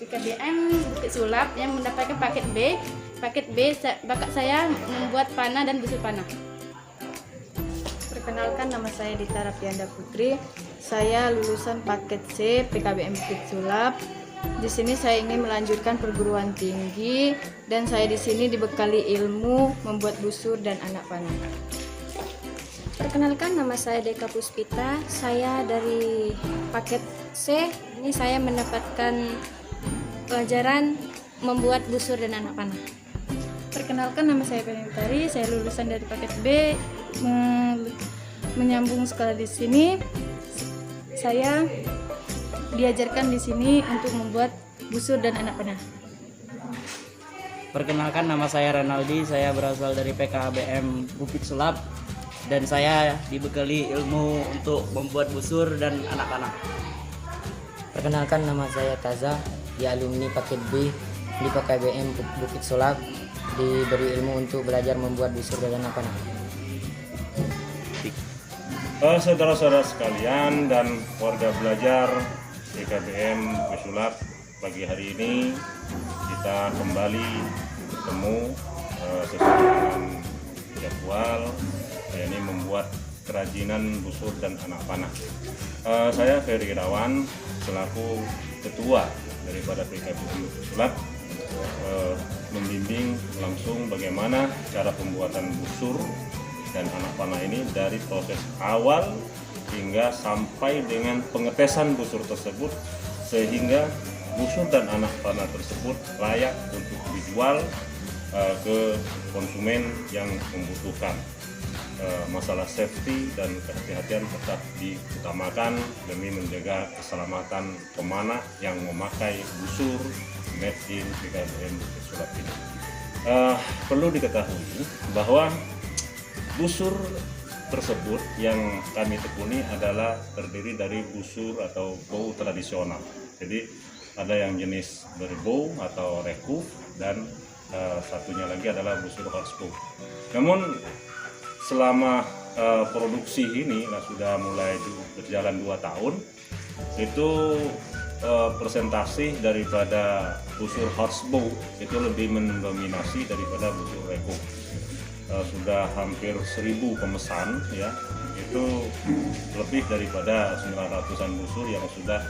PKBM Bukit Sulap yang mendapatkan paket B. Paket B, bakat saya membuat panah dan busur panah. Perkenalkan, nama saya Dita Rafianda Putri. Saya lulusan paket C PKBM Bukit Sulap. Di sini saya ingin melanjutkan perguruan tinggi dan saya di sini dibekali ilmu membuat busur dan anak panah. Perkenalkan, nama saya Deka Puspita. Saya dari paket C. Ini saya mendapatkan pelajaran membuat busur dan anak panah. Perkenalkan, nama saya Penitari. Saya lulusan dari paket B. Menyambung sekolah di sini. Saya diajarkan di sini untuk membuat busur dan anak panah. Perkenalkan, nama saya Renaldi. Saya berasal dari PKBM Bukit Sulap dan saya dibekali ilmu untuk membuat busur dan anak panah. Perkenalkan, nama saya Taza, di alumni paket B di PKBM Bukit Sulap, diberi ilmu untuk belajar membuat busur dan anak panah. Saudara-saudara sekalian dan warga belajar PKBM Bukit Sulap, pagi hari ini kita kembali bertemu sesuai dengan jadwal, yakni membuat kerajinan busur dan anak panah. Saya Ferry Irawan selaku ketua daripada PKBM Bukit Sulap membimbing langsung bagaimana cara pembuatan busur dan anak panah ini dari proses awal hingga sampai dengan pengetesan busur tersebut, sehingga busur dan anak panah tersebut layak untuk dijual ke konsumen yang membutuhkan. Masalah safety dan kehati-hatian tetap diutamakan demi menjaga keselamatan pemanah yang memakai busur made in PKBM Bukit Sulap ini. Perlu diketahui bahwa busur tersebut yang kami tekuni adalah terdiri dari busur atau bow tradisional. Jadi ada yang jenis berbow atau recurve dan satunya lagi adalah busur horsebow. Namun selama produksi ini sudah mulai berjalan 2 tahun, itu presentasi daripada busur horsebow itu lebih mendominasi daripada busur recurve. Sudah hampir 1000 pemesan, ya, itu lebih daripada 900-an busur yang sudah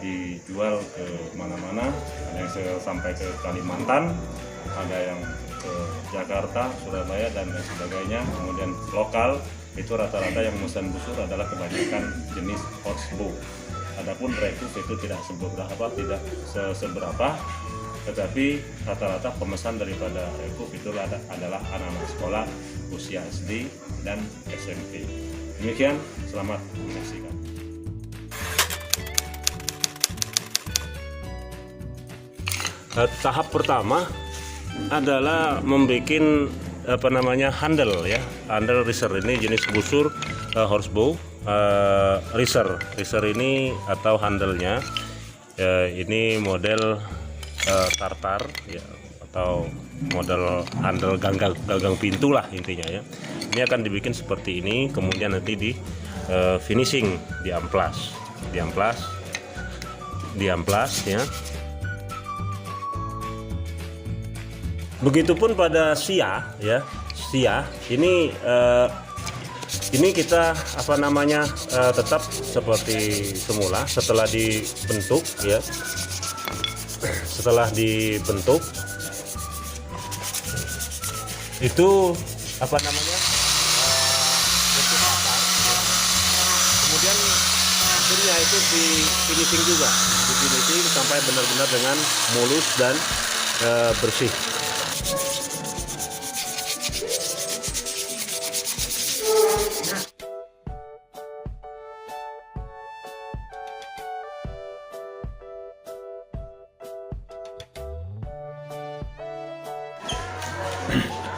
dijual ke mana-mana. Ada yang sampai ke Kalimantan, ada yang ke Jakarta, Surabaya dan lain sebagainya. Kemudian lokal itu rata-rata yang memesan busur adalah kebanyakan jenis horsebow. Adapun recurve itu tidak seberapa, tetapi rata-rata pemesan daripada recurve itu adalah anak-anak sekolah usia SD dan SMP. Demikian, selamat menyaksikan. Tahap pertama adalah membuat handle, ya, handle riser. Ini jenis busur horsebow riser ini atau handle-nya ini model tartar, ya, atau model handle gagang pintu lah intinya, ya. Ini akan dibikin seperti ini, kemudian nanti di finishing di amplas, ya. Begitupun pada sia, ya, ini kita tetap seperti semula setelah dibentuk, ya. Setelah dibentuk itu bentuk akar, ya. Kemudian akhirnya itu di finishing juga, sampai benar-benar dengan mulus dan bersih.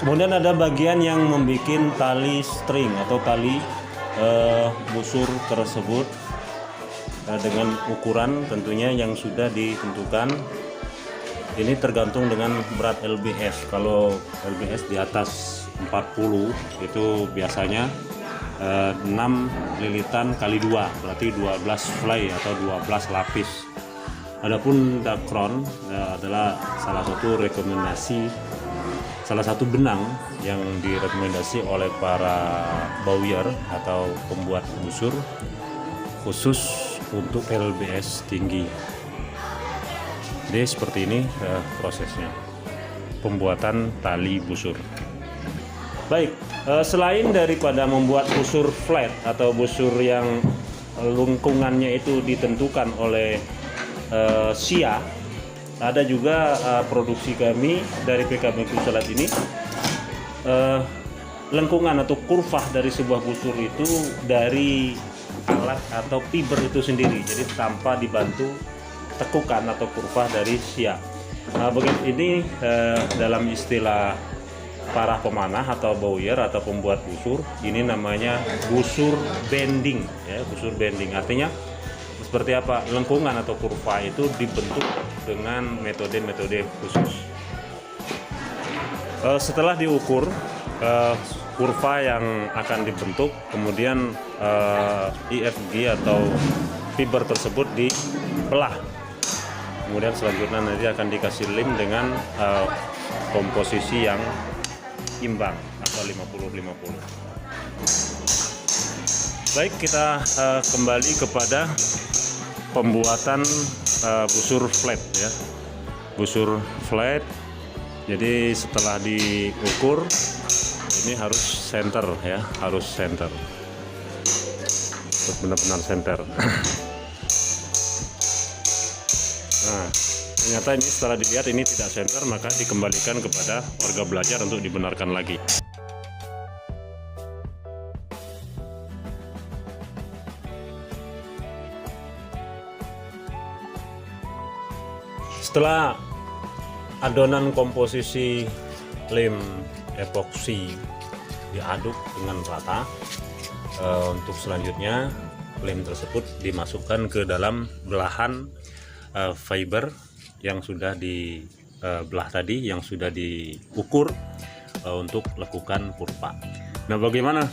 Kemudian ada bagian yang membuat tali string atau tali busur tersebut dengan ukuran tentunya yang sudah ditentukan. Ini tergantung dengan berat LBS. Kalau LBS di atas 40 itu biasanya 6 lilitan kali 2, berarti 12 fly atau 12 lapis. Adapun dakron adalah salah satu benang yang direkomendasi oleh para bowyer atau pembuat busur khusus untuk LBS tinggi. Jadi seperti ini prosesnya pembuatan tali busur. Baik, selain daripada membuat busur flat atau busur yang lengkungannya itu ditentukan oleh sia, ada juga produksi kami dari PKB Bukit Sulap ini, lengkungan atau kurvah dari sebuah busur itu dari alat atau fiber itu sendiri, jadi tanpa dibantu tekukan atau kurvah dari sia. Begitu ini dalam istilah para pemanah atau bowyer atau pembuat busur, ini namanya busur bending ya. Busur bending artinya seperti apa? Lengkungan atau kurva itu dibentuk dengan metode-metode khusus. Setelah diukur kurva yang akan dibentuk, kemudian IFG atau fiber tersebut dibelah. Kemudian selanjutnya nanti akan dikasih lem dengan komposisi yang imbang atau 50-50. Baik, kita kembali kepada pembuatan busur flat ya. Busur flat. Jadi setelah diukur ini harus center ya, harus center. Benar-benar center. Nah, ternyata ini setelah dilihat ini tidak center, maka dikembalikan kepada warga belajar untuk dibenarkan lagi. Setelah adonan komposisi lem epoksi diaduk dengan rata, untuk selanjutnya lem tersebut dimasukkan ke dalam belahan fiber yang sudah dibelah tadi, yang sudah diukur untuk lakukan kurva. Nah, bagaimana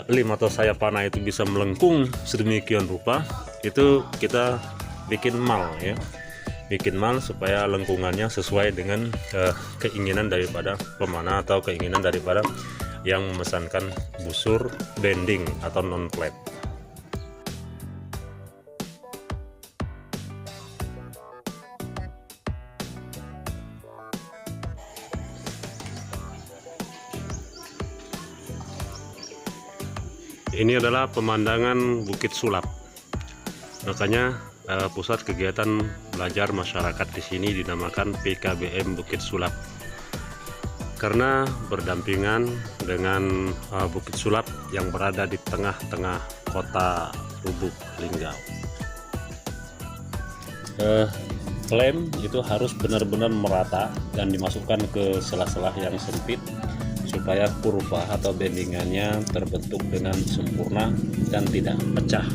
lem atau sayap panah itu bisa melengkung sedemikian rupa? Itu kita bikin mal ya, bikin mal supaya lengkungannya sesuai dengan keinginan daripada pemanah atau keinginan daripada yang memesankan busur bending atau non flat. Ini adalah pemandangan Bukit Sulap. Makanya pusat kegiatan belajar masyarakat di sini dinamakan PKBM Bukit Sulap. Karena berdampingan dengan Bukit Sulap yang berada di tengah-tengah kota Lubuk Linggau. Lem itu harus benar-benar merata dan dimasukkan ke sela-sela yang sempit supaya kurva atau bendingannya terbentuk dengan sempurna dan tidak pecah,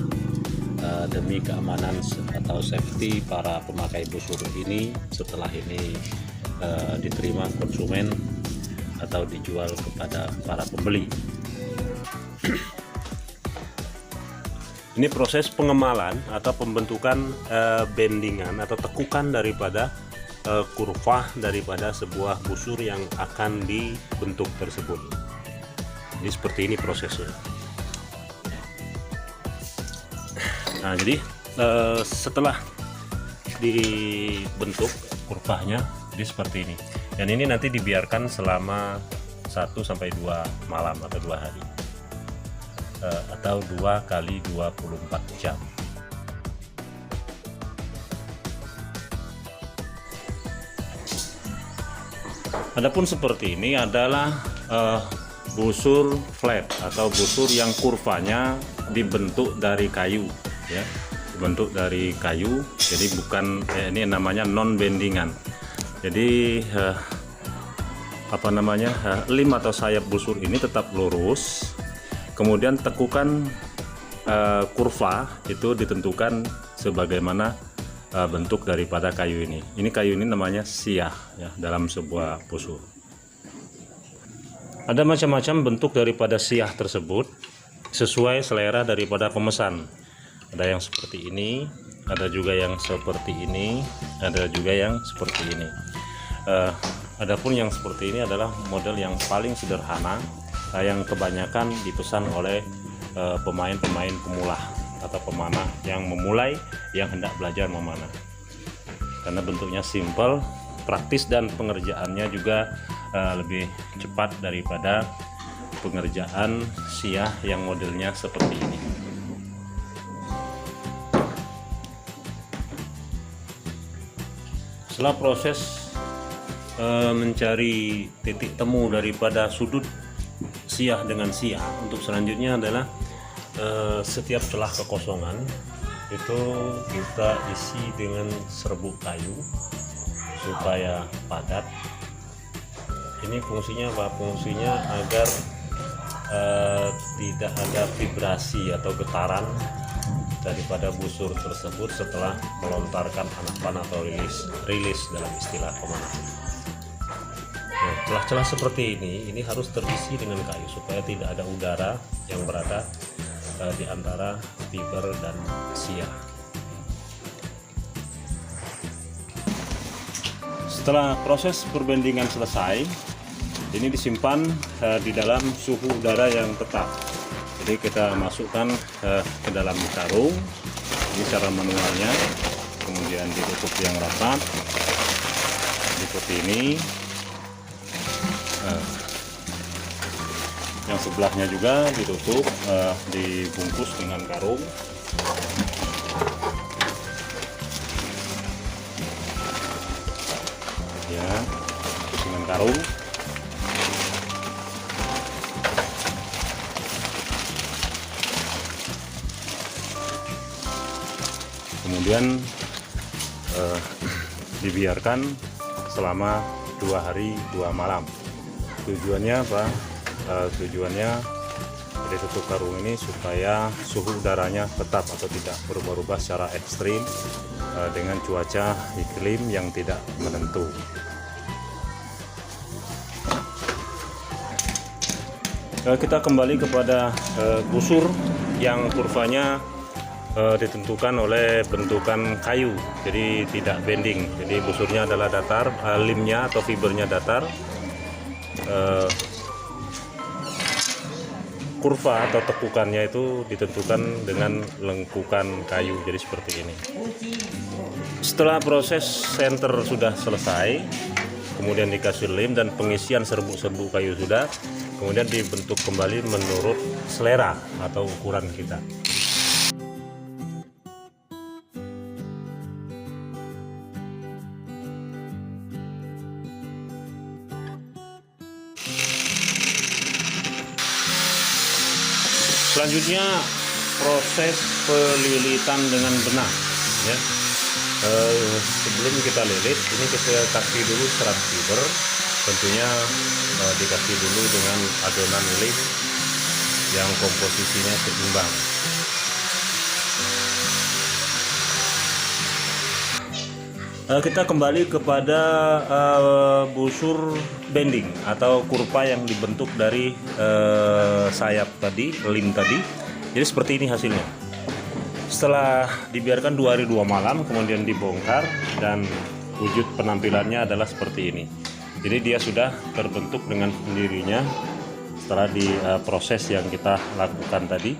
demi keamanan atau safety para pemakai busur ini setelah ini diterima konsumen atau dijual kepada para pembeli. Ini proses pengemalan atau pembentukan bendingan atau tekukan daripada kurva daripada sebuah busur yang akan dibentuk tersebut. Jadi seperti ini prosesnya. Nah, jadi setelah dibentuk kurvanya jadi seperti ini, dan ini nanti dibiarkan selama 1-2 malam atau 2 hari, atau 2 kali 24 jam. Adapun seperti ini adalah busur flat atau busur yang kurvanya dibentuk dari kayu ya, dibentuk dari kayu. Jadi bukan ini namanya non bendingan. Jadi lem atau sayap busur ini tetap lurus, kemudian tekukan kurva itu ditentukan sebagaimana bentuk daripada kayu ini. Ini kayu ini namanya siah ya dalam sebuah busur. Ada macam-macam bentuk daripada siah tersebut sesuai selera daripada pemesan. Ada yang seperti ini, ada juga yang seperti ini, ada juga yang seperti ini. Adapun yang seperti ini adalah model yang paling sederhana, yang kebanyakan dipesan oleh pemain-pemain pemula atau pemanah yang memulai, yang hendak belajar memanah, karena bentuknya simple, praktis, dan pengerjaannya juga lebih cepat daripada pengerjaan siah yang modelnya seperti ini. Setelah proses mencari titik temu daripada sudut siah dengan siah, untuk selanjutnya adalah setiap celah kekosongan itu kita isi dengan serbuk kayu supaya padat. Ini fungsinya apa? Fungsinya agar tidak ada vibrasi atau getaran daripada busur tersebut setelah melontarkan anak panah atau rilis dalam istilah pemanah. Nah, celah-celah seperti ini harus terisi dengan kayu supaya tidak ada udara yang berada di antara fiber dan siah. Setelah proses perbendingan selesai, ini disimpan di dalam suhu udara yang tetap. Jadi kita masukkan ke dalam karung, ini cara manualnya, kemudian ditutup yang rapat seperti ini. Yang sebelahnya juga ditutup, dibungkus dengan karung. Ya, dengan karung. Kemudian dibiarkan selama 2 hari 2 malam. Tujuannya apa? Tujuannya ditutup karung ini supaya suhu udaranya tetap atau tidak berubah-ubah secara ekstrim dengan cuaca iklim yang tidak menentu. Kita kembali kepada busur yang kurvanya ditentukan oleh bentukan kayu, jadi tidak bending. Jadi busurnya adalah datar, limnya atau fibernya datar. Kurva atau tekukannya itu ditentukan dengan lengkukan kayu, jadi seperti ini. Setelah proses senter sudah selesai, kemudian dikasih lem dan pengisian serbuk-serbuk kayu sudah, kemudian dibentuk kembali menurut selera atau ukuran kita. Selanjutnya proses pelilitan dengan benang, ya. Sebelum kita lilit, ini kita kasih dulu serat fiber, tentunya dikasih dulu dengan adonan lem yang komposisinya seimbang. Kita kembali kepada busur bending atau kurva yang dibentuk dari sayap tadi, lim tadi. Jadi seperti ini hasilnya. Setelah dibiarkan 2 hari 2 malam, kemudian dibongkar dan wujud penampilannya adalah seperti ini. Jadi dia sudah terbentuk dengan sendirinya setelah diproses yang kita lakukan tadi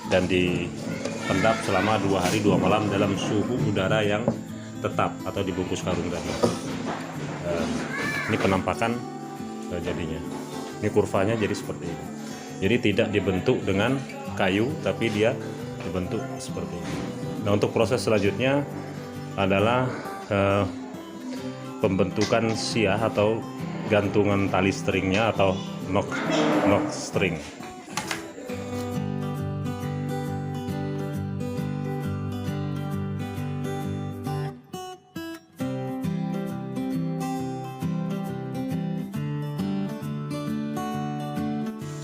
dan dipendap selama 2 hari 2 malam dalam suhu udara yang tetap atau dibungkus karung tadi. Ini penampakan jadinya. Ini kurvanya jadi seperti ini. Jadi tidak dibentuk dengan kayu, tapi dia dibentuk seperti ini. Nah, untuk proses selanjutnya adalah pembentukan siah atau gantungan tali stringnya atau knock string.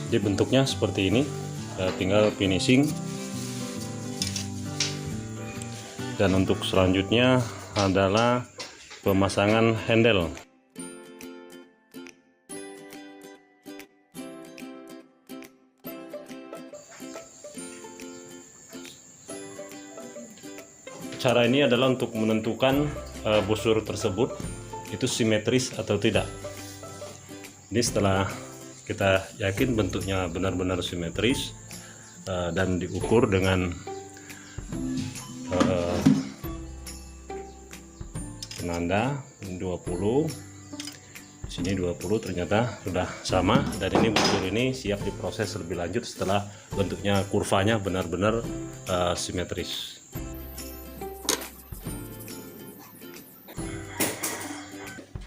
Jadi bentuknya seperti ini, tinggal finishing. Dan untuk selanjutnya adalah pemasangan handle. cara ini adalah untuk menentukan busur tersebut itu simetris atau tidak. Ini setelah kita yakin bentuknya benar-benar simetris dan diukur dengan penanda 20, sini 20 ternyata sudah sama, dan ini busur ini siap diproses lebih lanjut setelah bentuknya kurvanya benar-benar simetris.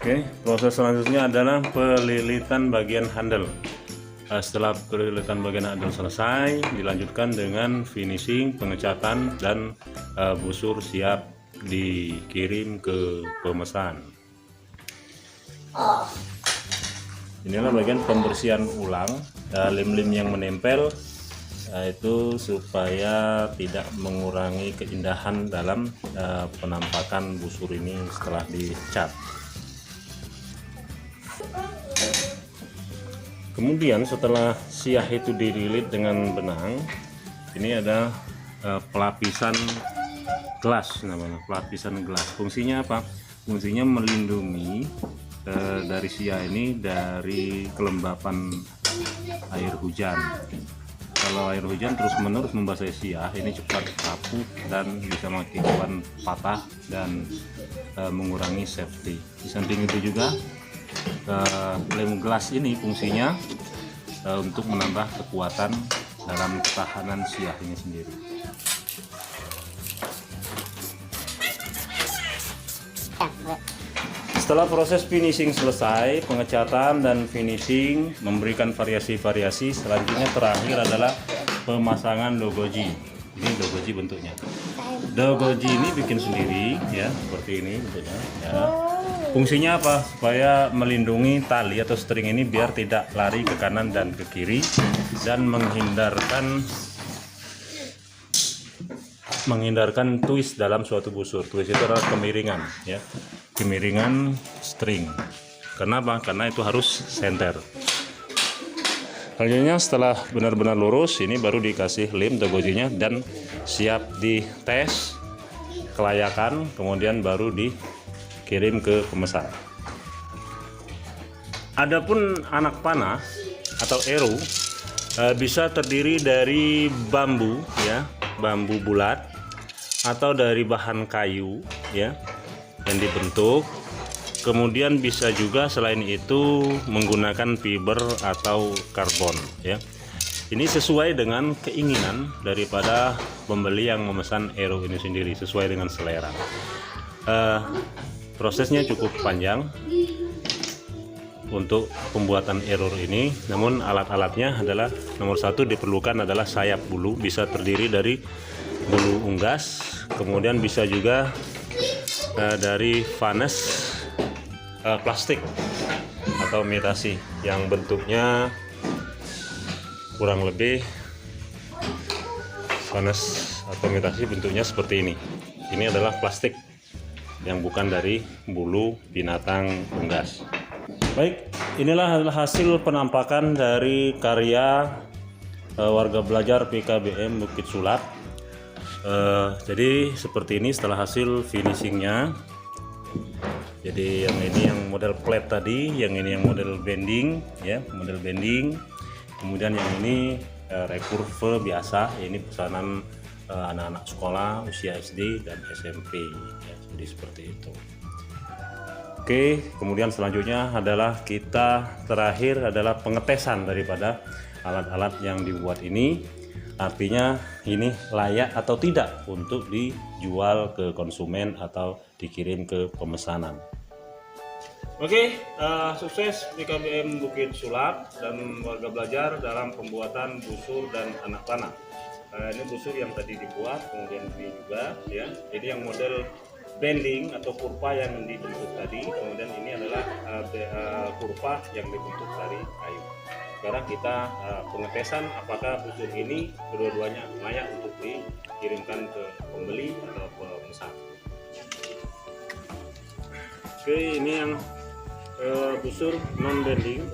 Oke, proses selanjutnya adalah pelilitan bagian handle. Setelah pelilitan bagian handle selesai, dilanjutkan dengan finishing, pengecatan, dan busur siap dikirim ke pemesan. Inilah bagian pembersihan ulang lem-lem yang menempel, itu supaya tidak mengurangi keindahan dalam penampakan busur ini setelah dicat. Kemudian setelah siah itu dililit dengan benang, ini ada pelapisan gelas, namanya pelapisan gelas. Fungsinya apa? Fungsinya melindungi dari siah ini dari kelembapan air hujan. Kalau air hujan terus-menerus membasahi siah, ini cepat rapuh dan bisa mengakibatkan patah dan mengurangi safety. Di samping itu juga lem gelas ini fungsinya untuk menambah kekuatan dalam ketahanan siah ini sendiri. Setelah proses finishing selesai, pengecatan dan finishing memberikan variasi-variasi, selanjutnya terakhir adalah pemasangan dogoji. Ini dogoji bentuknya. Dogoji ini bikin sendiri ya, seperti ini bentuknya ya. Fungsinya apa? Supaya melindungi tali atau string ini biar tidak lari ke kanan dan ke kiri, dan menghindarkan twist dalam suatu busur. Twist itu adalah kemiringan ya, kemiringan string. Kenapa? Karena itu harus senter. Selanjutnya setelah benar-benar lurus, ini baru dikasih lem dogojinya dan siap dites kelayakan, kemudian baru dikirim ke pemesan. Adapun anak panah atau arrow bisa terdiri dari bambu ya, bambu bulat, atau dari bahan kayu ya yang dibentuk. Kemudian bisa juga selain itu menggunakan fiber atau karbon ya. Ini sesuai dengan keinginan daripada pembeli yang memesan arrow ini sendiri, sesuai dengan selera. Prosesnya cukup panjang untuk pembuatan arrow ini, namun alat-alatnya adalah nomor satu diperlukan adalah sayap bulu, bisa terdiri dari bulu unggas, kemudian bisa juga dari vanes plastik atau imitasi yang bentuknya kurang lebih vanes atau imitasi bentuknya seperti ini. Ini adalah plastik yang bukan dari bulu binatang unggas. Baik, inilah adalah hasil penampakan dari karya warga belajar PKBM Bukit Sulap. Jadi seperti ini setelah hasil finishingnya. Jadi yang ini yang model plate tadi, yang ini yang model bending ya, model bending. Kemudian yang ini recurve biasa, ini pesanan anak-anak sekolah usia SD dan SMP ya, jadi seperti itu. Oke, kemudian selanjutnya adalah terakhir adalah pengetesan daripada alat-alat yang dibuat ini. Artinya ini layak atau tidak untuk dijual ke konsumen atau dikirim ke pemesanan. Oke, sukses PKBM Bukit Sulap dan warga belajar dalam pembuatan busur dan anak panah. Ini busur yang tadi dibuat, kemudian ini juga ya. Jadi yang model bending atau kurva yang dibentuk tadi, kemudian ini adalah kurva yang dibentuk dari kayu. Sekarang kita pengetesan apakah busur ini kedua-duanya layak untuk dikirimkan ke pembeli atau pemesan. Oke, ini yang busur non bending.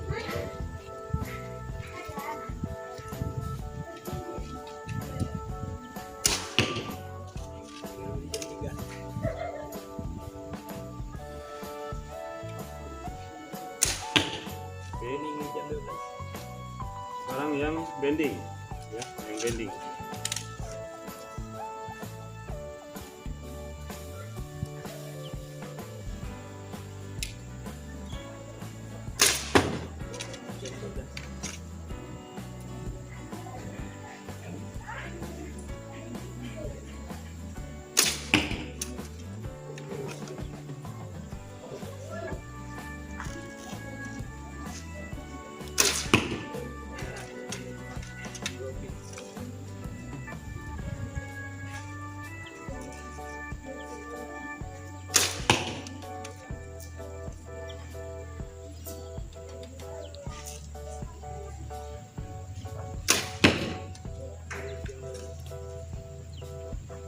Sekarang yang bending, ya, yang bending.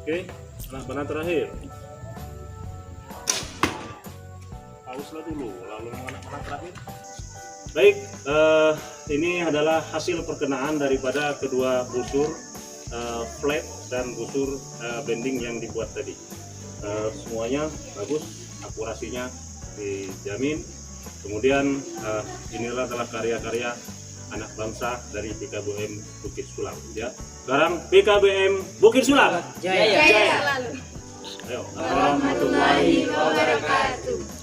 Oke, anak panah terakhir. Pauslah dulu, lalu anak panah terakhir. Baik, ini adalah hasil perkenaan daripada kedua busur flat dan busur bending yang dibuat tadi. Semuanya bagus, akurasinya dijamin. Kemudian inilah adalah karya-karya anak bangsa dari PKBM Bukit Sulap. Ya, sekarang PKBM Bukit Sulap. Jaya. Ayo. Warahmatullahi wabarakatuh.